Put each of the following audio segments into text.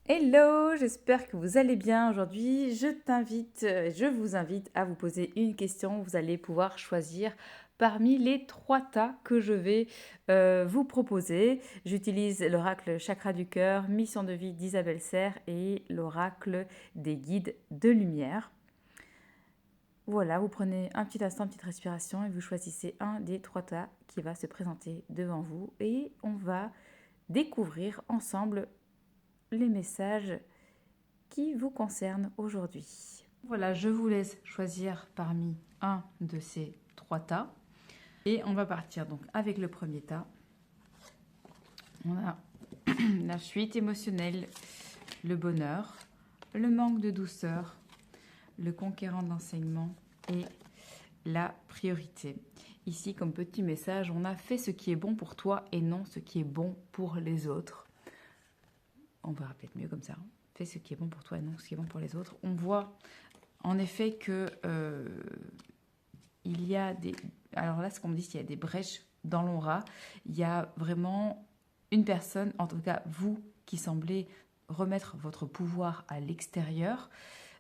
Hello, j'espère que vous allez bien aujourd'hui. Je vous invite à vous poser une question. Vous allez pouvoir choisir parmi les trois tas que je vais vous proposer. J'utilise l'oracle Chakra du cœur, Mission de vie d'Isabelle Serre et l'oracle des guides de lumière. Voilà, vous prenez un petit instant, une petite respiration et vous choisissez un des trois tas qui va se présenter devant vous et on va découvrir ensemble les messages qui vous concerne aujourd'hui. Voilà, je vous laisse choisir parmi un de ces trois tas. Et on va partir donc avec le premier tas. On a la fuite émotionnelle, le bonheur, le manque de douceur, le conquérant d'enseignement et la priorité. Ici, comme petit message, on a fait ce qui est bon pour toi et non ce qui est bon pour les autres. On verra peut-être mieux comme ça. Fais ce qui est bon pour toi et non ce qui est bon pour les autres. On voit en effet que il y a des... Alors là, ce qu'on me dit, c'est qu'il y a des brèches dans l'aura. Il y a vraiment une personne, en tout cas vous, qui semblez remettre votre pouvoir à l'extérieur.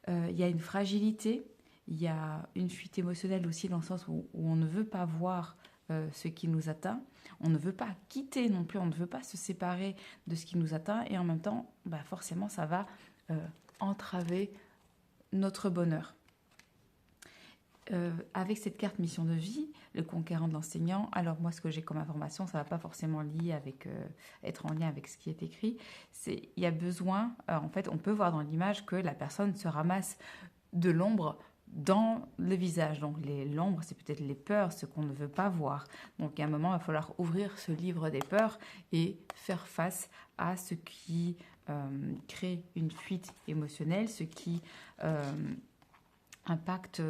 Il y a une fragilité, il y a une fuite émotionnelle aussi dans le sens où on ne veut pas voir ce qui nous atteint. On ne veut pas quitter non plus, on ne veut pas se séparer de ce qui nous atteint. Et en même temps, forcément, ça va entraver notre bonheur. Avec cette carte mission de vie, le conquérant de l'enseignant, alors moi ce que j'ai comme information, ça ne va pas forcément être en lien avec ce qui est écrit, il y a besoin, en fait on peut voir dans l'image que la personne se ramasse de l'ombre dans le visage. Donc l'ombre, c'est peut-être les peurs, ce qu'on ne veut pas voir. Donc à un moment, il va falloir ouvrir ce livre des peurs et faire face à ce qui crée une fuite émotionnelle, ce qui impacte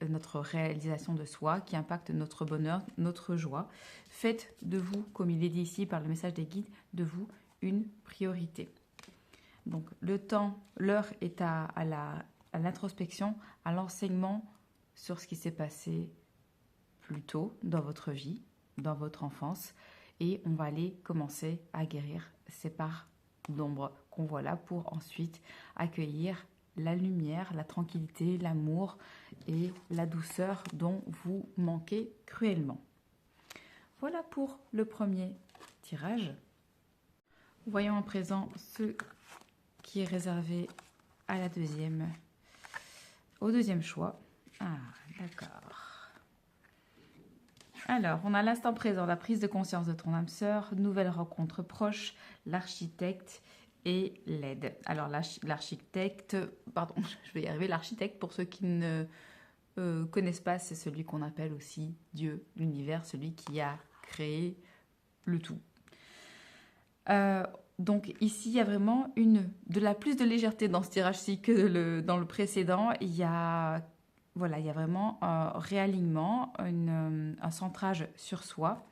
notre réalisation de soi, qui impacte notre bonheur, notre joie. Faites de vous, comme il est dit ici par le message des guides, de vous une priorité. Donc le temps, l'heure est à l'introspection, à l'enseignement sur ce qui s'est passé plus tôt dans votre vie, dans votre enfance, et on va aller commencer à guérir ces parts d'ombre qu'on voit là pour ensuite accueillir la lumière, la tranquillité, l'amour et la douceur dont vous manquez cruellement. Voilà pour le premier tirage. Voyons à présent ce qui est réservé à au deuxième choix. Ah, d'accord. Alors, on a l'instant présent, la prise de conscience de ton âme sœur, nouvelle rencontre proche, l'architecte et l'aide. Alors l'architecte, pardon, je vais y arriver, l'architecte, pour ceux qui ne connaissent pas, c'est celui qu'on appelle aussi Dieu, l'univers, celui qui a créé le tout. Donc ici, il y a vraiment plus de légèreté dans ce tirage-ci que dans le précédent. Il y a vraiment un réalignement, un centrage sur soi.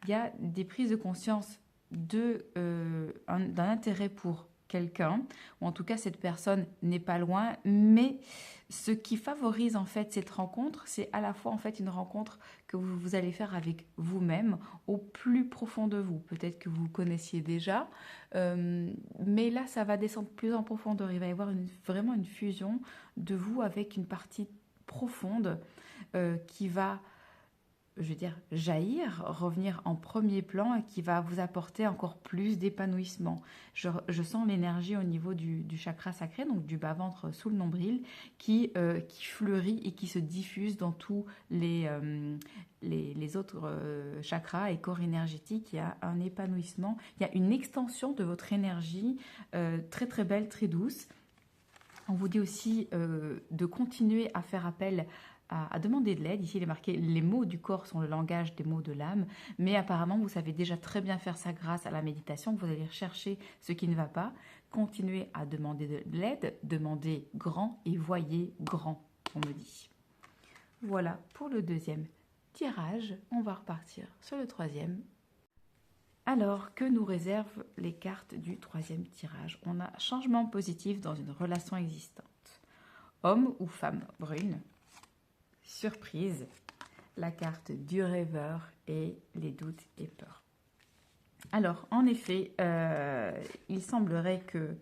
Il y a des prises de conscience d'un intérêt pour quelqu'un, ou en tout cas cette personne n'est pas loin, mais ce qui favorise en fait cette rencontre, c'est à la fois en fait une rencontre que vous allez faire avec vous-même au plus profond de vous. Peut-être que vous connaissiez déjà, mais là ça va descendre plus en profondeur. Il va y avoir vraiment une fusion de vous avec une partie profonde qui va, je veux dire, jaillir, revenir en premier plan et qui va vous apporter encore plus d'épanouissement. Je sens l'énergie au niveau du chakra sacré, donc du bas-ventre sous le nombril, qui fleurit et qui se diffuse dans tous les autres chakras et corps énergétiques. Il y a un épanouissement, il y a une extension de votre énergie très très belle, très douce. On vous dit aussi de continuer à faire appel à demander de l'aide. Ici, il est marqué « Les mots du corps sont le langage des mots de l'âme ». Mais apparemment, vous savez déjà très bien faire ça grâce à la méditation. Vous allez chercher ce qui ne va pas. Continuez à demander de l'aide. Demandez grand et voyez grand, on me dit. Voilà pour le deuxième tirage. On va repartir sur le troisième. Alors, que nous réservent les cartes du troisième tirage? On a changement positif dans une relation existante. Homme ou femme brune. Surprise, la carte du rêveur et les doutes et peurs. Alors, en effet, il semblerait que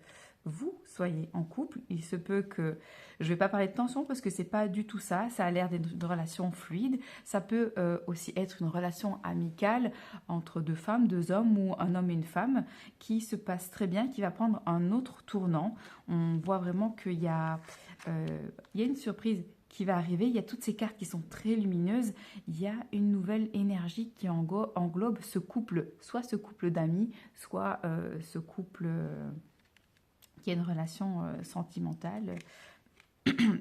vous soyez en couple. Il se peut que, je ne vais pas parler de tension parce que c'est pas du tout ça, ça a l'air d'être une relation fluide. Ça peut aussi être une relation amicale entre deux femmes, deux hommes ou un homme et une femme qui se passe très bien, qui va prendre un autre tournant. On voit vraiment il y a une surprise qui va arriver. Il y a toutes ces cartes qui sont très lumineuses. Il y a une nouvelle énergie qui englobe ce couple, soit ce couple d'amis, soit ce couple qui a une relation sentimentale.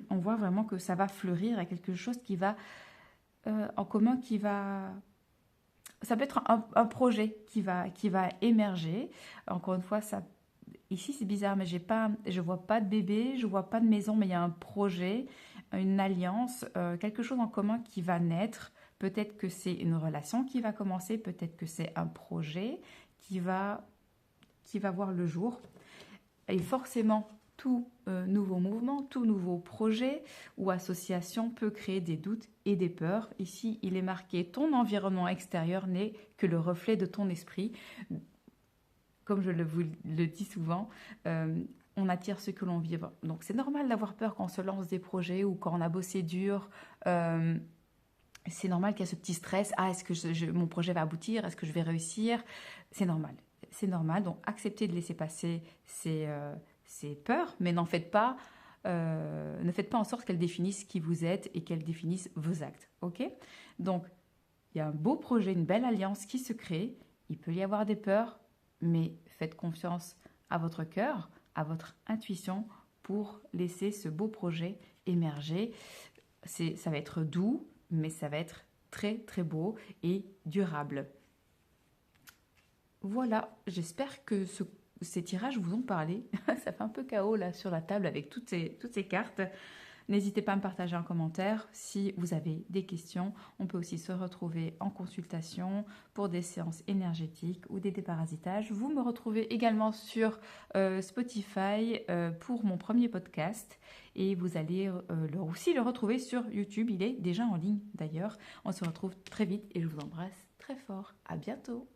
On voit vraiment que ça va fleurir à quelque chose qui va en commun, qui va... Ça peut être un projet qui va émerger. Encore une fois, ça, ici c'est bizarre, mais je vois pas de bébé, je vois pas de maison, mais il y a un projet, une alliance, quelque chose en commun qui va naître. Peut-être que c'est une relation qui va commencer, peut-être que c'est un projet qui va voir le jour. Et forcément, tout nouveau mouvement, tout nouveau projet ou association peut créer des doutes et des peurs. Ici, il est marqué: ton environnement extérieur n'est que le reflet de ton esprit. Comme je vous le dis souvent, on attire ce que l'on vit. Donc c'est normal d'avoir peur quand on se lance des projets ou quand on a bossé dur. C'est normal qu'il y a ce petit stress. Ah, est-ce que mon projet va aboutir? Est-ce que je vais réussir? C'est normal. C'est normal. Donc acceptez de laisser passer ces peurs, mais ne faites pas en sorte qu'elles définissent qui vous êtes et qu'elles définissent vos actes. Ok? Donc il y a un beau projet, une belle alliance qui se crée. Il peut y avoir des peurs, mais faites confiance à votre cœur, à votre intuition pour laisser ce beau projet émerger. Ça va être doux, mais ça va être très très beau et durable. Voilà, j'espère que ces tirages vous ont parlé. Ça fait un peu chaos là sur la table avec toutes ces cartes. N'hésitez pas à me partager en commentaire si vous avez des questions. On peut aussi se retrouver en consultation pour des séances énergétiques ou des déparasitages. Vous me retrouvez également sur Spotify pour mon premier podcast et vous allez aussi le retrouver sur YouTube. Il est déjà en ligne d'ailleurs. On se retrouve très vite et je vous embrasse très fort. À bientôt.